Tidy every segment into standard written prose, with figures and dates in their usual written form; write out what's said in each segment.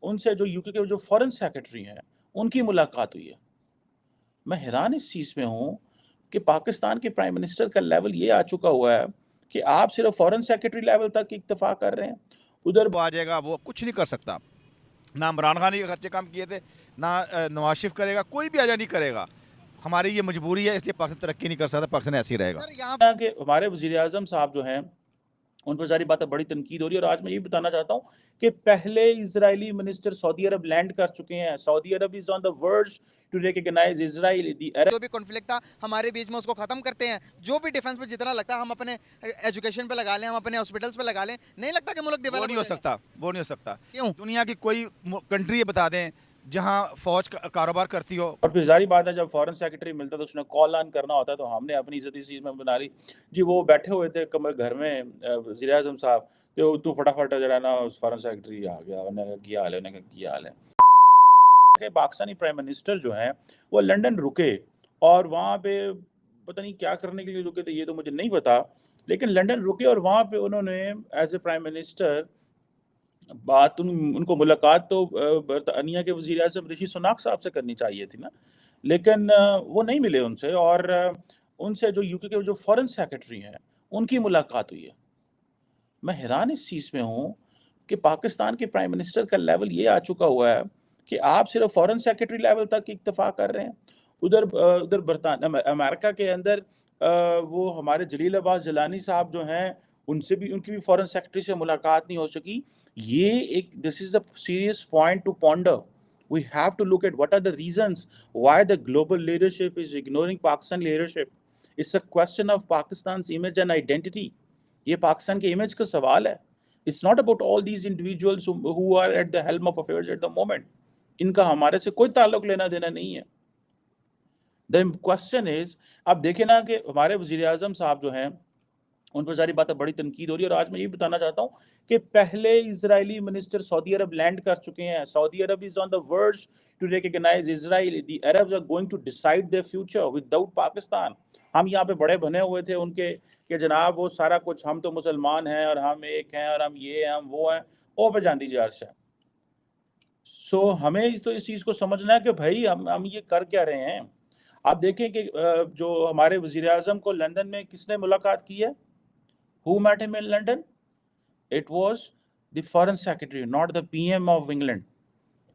उनसे जो यूके के जो फॉरेन सेक्रेटरी हैं, उनकी मुलाकात हुई है। मैं हैरान इस चीज़ में हूँ कि पाकिस्तान के प्राइम मिनिस्टर का लेवल ये आ चुका हुआ है कि आप सिर्फ़ फॉरेन सेक्रेटरी लेवल तक इत्तेफ़ाक कर रहे हैं। उधर वो आ जाएगा, वो कुछ नहीं कर सकता। ना इमरान खान ने खर्चे कम किए थे, ना नवाज शरीफ करेगा, कोई भी आजा नहीं करेगा। हमारी ये मजबूरी है, इसलिए पाकिस्तान तरक्की नहीं कर सकता, पाकिस्तान ऐसे ही रहेगा। सर यहाँ के हमारे वज़ीर-ए-आज़म साहब जो हैं, उन पर सारी बातें बड़ी तनकीद हो रही है और आज मैं ये बताना चाहता हूँ कि पहले Israeli minister Saudi Arab land कर चुके हैं। Saudi Arab is on the verge to recognize Israel the Arab. जो भी कॉन्फ्लिक्ट था हमारे बीच में उसको खत्म करते हैं। जो भी डिफेंस पे जितना लगता है हम अपने एजुकेशन पे लगा लें, हम अपने हॉस्पिटल्स पे लगा लें। नहीं लगता कि मुल्क वो डेवलप नहीं हो सकता, वो नहीं हो सकता। क्यों? दुनिया की कोई कंट्री बता दें जहाँ फौज कारोबार करती हो। और फिर ज़ाहिर बात है जब फॉरेन सेक्रेटरी मिलता है तो उसने कॉल ऑन करना होता है, तो हमने अपनी इज़्ज़त इस चीज़ में बना ली। जी, वो बैठे हुए थे घर में वज़ीर-ए-आज़म साहब, तो तू फटाफट जो है ना उस फॉरेन सेक्रेटरी आ गया। उन्होंने कहा क्या हाल है? उन्होंने कहा क्या हाल है? के पाकिस्तानी प्राइम मिनिस्टर जो हैं, वो लंदन रुके और वहाँ पे पता नहीं क्या करने के लिए रुके थे, ये तो मुझे नहीं पता। लेकिन लंदन रुके और वहाँ पे उन्होंने एज़ अ प्राइम मिनिस्टर बात उनको मुलाकात तो बर्तानिया के वज़ीर-ए-आज़म ऋषि सुनाक साहब से करनी चाहिए थी ना। लेकिन वो नहीं मिले उनसे और उनसे जो यूके के जो फॉरेन सेक्रेटरी हैं, उनकी मुलाकात हुई है। मैं हैरान इस चीज़ में हूँ कि पाकिस्तान के प्राइम मिनिस्टर का लेवल ये आ चुका हुआ है कि आप सिर्फ़ फॉरेन सेक्रेटरी लेवल तक इत्तेफ़ाक कर रहे हैं। उधर अमेरिका के अंदर वो हमारे जलील अब्बास जिलानी साहब जो हैं, उनसे भी उनकी भी फॉरेन सेक्रेटरी से मुलाकात नहीं हो सकी। ये एक this is a serious point two ponder. We have to look at what are the reasons why the global leadership is ignoring Pakistan leadership. It's a question of Pakistan's image and identity. ये पाकिस्तान के image का सवाल है। It's not about all these individuals who are at the helm of affairs at the moment. इनका हमारे से कोई ताल्लुक लेना-देना नहीं है। द क्वेश्चन इज़ अब देखें ना कि हमारे वज़ीर-ए-आज़म साहब जो हैं, उन पर सारी बातें बड़ी तनकीद हो रही है और आज मैं ये बताना चाहता हूँ कि पहले Israeli minister Saudi Arab land कर चुके हैं। Saudi Arab is on the verge to recognize Israel. The Arabs are going to decide their future without Pakistan. हम यहाँ पे बड़े बने हुए थे उनके कि जनाब वो सारा कुछ हम तो मुसलमान हैं और हम एक हैं और हम ये हैं, हम वो हैं। ओ पे जांदी जी अर्श है। सो हमें तो इस चीज़ को समझना है कि भई हम ये कर क्या रहे हैं? आप देखें कि जो हमारे वज़ीर-ए-आज़म को लंदन में किसने मुलाकात की है? Who met him in London? It was the foreign secretary, not the PM of England.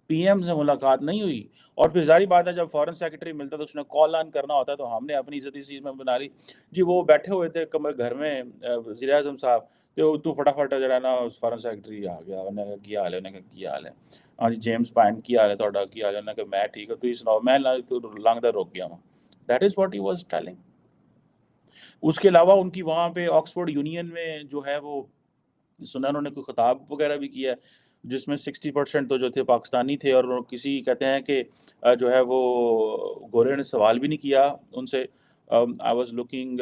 PM से मुलाकात नहीं हुई और फिर ज़ाहिर बात है जब फॉरेन सेक्रेटरी मिलता है तो उसने कॉल ऑन करना होता है, तो हमने अपनी इज़्ज़त इस चीज़ में बना ली। जी, वो बैठे हुए थे घर में वज़ीर-ए-आज़म साहब, तो तू फटाफट जो है ना उस फॉरेन सेक्रेटरी आ गया। उन्होंने कहा क्या हाल है? उन्होंने कहा क्या हाल है? हाँ जी, जेम्स पाइन की हाल है तुहाडा? की हाल है? उन्होंने कहा मैं ठीक हूँ, तुसीं सुनाओ? मैं लंघदा रुक गया वां। That is what he was telling. उसके अलावा उनकी वहाँ पे ऑक्सफोर्ड यूनियन में जो है वो सुना उन्होंने कोई खिताब वगैरह भी किया है, जिसमें 60% तो जो थे पाकिस्तानी थे और वो किसी कहते हैं कि जो है वो गोरे ने सवाल भी नहीं किया उनसे। I was looking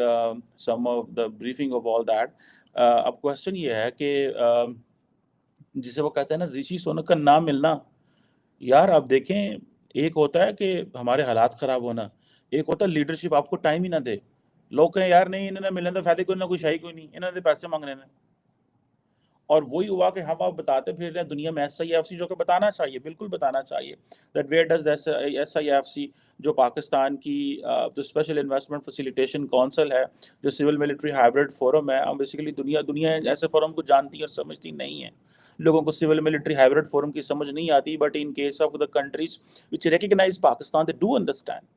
some of the briefing of all that. अब क्वेश्चन ये है कि जिसे वो कहते हैं ना ऋषि सुनक का ना मिलना, यार आप देखें, एक होता है कि हमारे हालात ख़राब होना, एक होता है लीडरशिप आपको टाइम ही ना दे। लोग कहें यार नहीं इन्होंने मिलने तो फ़ायदे कोई ना कुछ है ही कोई नहीं, इन्होंने तो पैसे माँगने ने। और वही हुआ कि हम अब बताते फिर रहे हैं दुनिया में एसआईएफसी जो कि बताना चाहिए, बिल्कुल बताना चाहिए that where does this SIFC जो पाकिस्तान की जो स्पेशल इन्वेस्टमेंट फैसिलिटेशन काउंसिल है, जो सिविल मिलिट्री हाइब्रिड फोरम है, बेसिकली दुनिया दुनिया ऐसे फोरम को जानती और समझती नहीं है। लोगों को सिविल मिलिट्री हाइब्रिड फोरम की समझ नहीं आती, but in case of the countries which recognize Pakistan they do understand.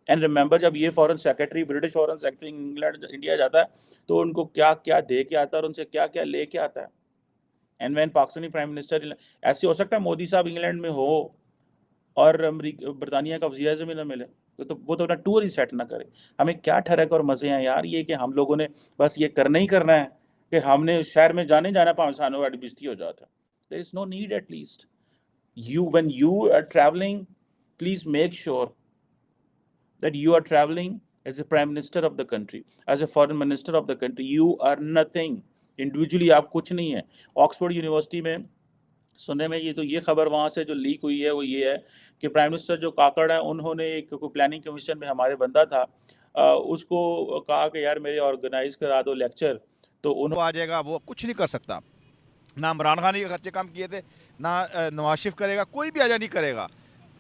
And remember जब ये foreign secretary British foreign secretary England India जाता है, तो उनको क्या-क्या दे के आता है और उनसे क्या-क्या लेके आता है। And when Pakistani prime minister ऐसे हो सकता है मोदी साहब इंग्लैंड में हो और ब्रिटानिया का वज़ीर-ए-आज़म ही ना मिले, तो वो तो अपना टूर ही सेट ना करे। हमें क्या ठरक और मज़े हैं यार ये कि हम लोगों ने बस ये करना ही करना है कि हमने उस शहर में जाने जाना भावें सानू साड़ी बेइज्जती हो जाता। There is no need at least. You when you are traveling, please make sure that you are traveling as a prime minister of the country, as a foreign minister of the country. You are nothing. Individually आप कुछ नहीं है। Oxford university में सुनने में ये खबर वहाँ से जो लीक हुई है वो ये है कि प्राइम मिनिस्टर जो काकड़ है उन्होंने एक कोई प्लानिंग कमीशन में हमारे बंदा था, उसको कहा कि यार मेरे ऑर्गेनाइज करा दो लेक्चर, तो वो आ जाएगा, वो कुछ नहीं कर सकता। ना इमरान खान के खर्चे कम किए थे, ना नवाज शरीफ करेगा, कोई भी आजा नहीं करेगा।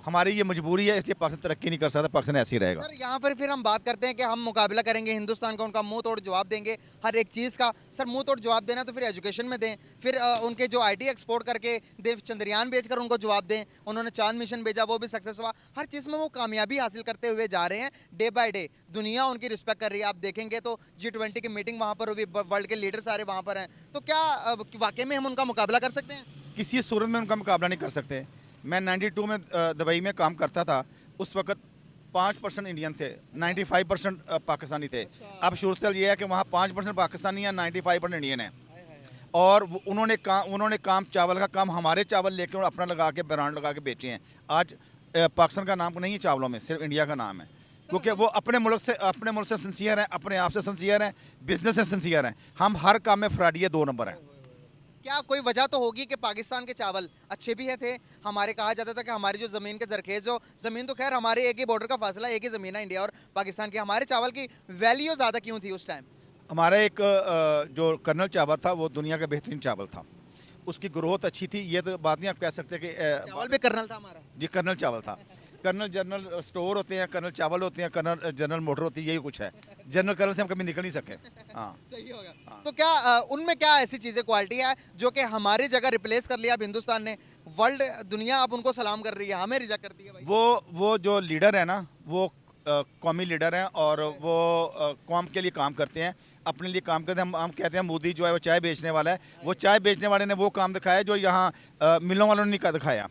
हमारी ये मजबूरी है, इसलिए पाकिस्तान तरक्की नहीं कर सकता, पाकिस्तान ऐसे ही रहेगा। सर यहाँ पर फिर हम बात करते हैं कि हम मुकाबला करेंगे हिंदुस्तान का, उनका मुंह तोड़ जवाब देंगे हर एक चीज़ का। सर मुंह तोड़ जवाब देना तो फिर एजुकेशन में दें, फिर उनके जो आईटी एक्सपोर्ट करके दें, चंद्रयान भेजकर उनको जवाब दें। उन्होंने चांद मिशन भेजा, वो भी सक्सेस हुआ। हर चीज़ में वो कामयाबी हासिल करते हुए जा रहे हैं डे बाय डे। दुनिया उनकी रिस्पेक्ट कर रही है। आप देखेंगे तो G20 की मीटिंग वहाँ पर हुई, वर्ल्ड के लीडर सारे वहाँ पर हैं। तो क्या वाकई में हम उनका मुकाबला कर सकते हैं? किसी सूरत में उनका मुकाबला नहीं कर सकते। मैं 92 में दुबई में काम करता था, उस वक्त 5% इंडियन थे, 95% पाकिस्तानी थे। अब सूरत ये है कि वहाँ 5% पाकिस्तानी है, 95% इंडियन है। और उन्होंने काम चावल का काम हमारे चावल लेके और अपना लगा के ब्रांड लगा के बेचे हैं। आज पाकिस्तान का नाम नहीं है चावलों में, सिर्फ इंडिया का नाम है, क्योंकि वो अपने मुल्क से सिंसियर हैं, अपने आप से सिंसियर हैं, बिजनेस से सिंसियर हैं। हम हर काम में फ्रॉडी 2 नंबर हैं। क्या कोई वजह तो होगी कि पाकिस्तान के चावल अच्छे भी है थे? हमारे कहा जाता था कि हमारी जो ज़मीन के जरखेज़, जो ज़मीन तो खैर हमारे एक ही बॉर्डर का फासला, एक ही ज़मीन है इंडिया और पाकिस्तान की, हमारे चावल की वैल्यू ज़्यादा क्यों थी उस टाइम? हमारा एक जो कर्नल चावल था वो दुनिया का बेहतरीन चावल था, उसकी ग्रोथ अच्छी थी। ये तो बात नहीं आप कह सकते कि चावल भी कर्नल था हमारा। जी कर्नल चावल था। कर्नल जनरल स्टोर होते हैं, कर्नल चावल होते हैं, कर्नल जनरल मोटर होती है, यही कुछ है। जनरल कर्नल से हम कभी निकल नहीं सके। हाँ सही होगा। तो क्या उनमें क्या ऐसी चीज़ें क्वालिटी है जो कि हमारी जगह रिप्लेस कर लिया अब हिंदुस्तान ने? वर्ल्ड दुनिया अब उनको सलाम कर रही है, हमें रिजेक्ट करती है भाई। वो जो लीडर है ना, वो कौमी लीडर हैं और वो कौम के लिए काम करते हैं, अपने लिए काम करते हैं। हम कहते हैं मोदी जो है वो चाय बेचने वाला है, वो चाय बेचने वाले ने वो काम दिखाया जो यहाँ मिलों वालों ने नहीं दिखाया।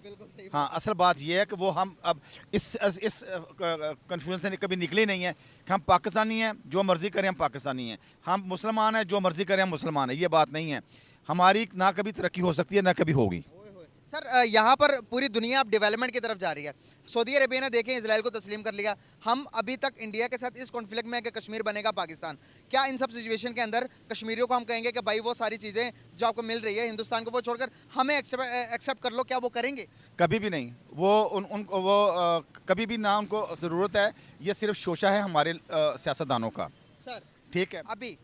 हाँ, असल बात ये है कि वो हम अब इस कन्फ्यूजन से कभी निकले नहीं है कि हम पाकिस्तानी हैं, जो मर्ज़ी करें हम पाकिस्तानी हैं, हम मुसलमान हैं, जो मर्ज़ी करें हम मुसलमान हैं, ये बात नहीं है। हमारी ना कभी तरक्की हो सकती है ना कभी होगी। सर यहाँ पर पूरी दुनिया अब डेवलपमेंट की तरफ जा रही है। सऊदी अरेबिया ने देखें इजराइल को तस्लीम कर लिया। हम अभी तक इंडिया के साथ इस कॉन्फ्लिक्ट में है कि कश्मीर बनेगा पाकिस्तान। क्या इन सब सिचुएशन के अंदर कश्मीरियों को हम कहेंगे कि भाई वो सारी चीज़ें जो आपको मिल रही है हिंदुस्तान को वो छोड़कर हमें एक्सेप्ट कर लो, क्या वो करेंगे? कभी भी नहीं। वो कभी भी ना उनको ज़रूरत है। ये सिर्फ शोशा है हमारे सियासतदानों का। सर ठीक है, अभी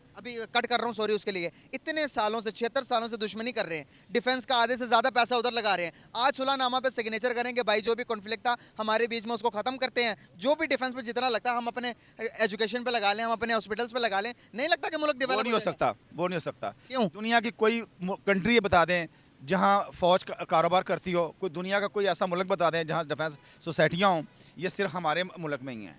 कट कर रहा हूँ, सॉरी उसके लिए। इतने सालों से 76 सालों से दुश्मनी कर रहे हैं, डिफेंस का आधे से ज़्यादा पैसा उधर लगा रहे हैं। आज सुलहनामा पे सिग्नेचर करेंगे, भाई जो भी कॉन्फ्लिक्ट था हमारे बीच में उसको ख़त्म करते हैं। जो भी डिफेंस पे जितना लगता है हम अपने एजुकेशन पे लगा लें, हम अपने हॉस्पिटल्स पे लगा लें। नहीं लगता कि मुल्क वो डेवलप नहीं हो सकता, वो नहीं हो सकता। क्यों? दुनिया की कोई कंट्री ये बता दें जहाँ फ़ौज का कारोबार करती हो, कोई दुनिया का कोई ऐसा मुल्क बता दें जहाँ डिफेंस सोसाइटियाँ हों, ये सिर्फ हमारे मुल्क में ही हैं।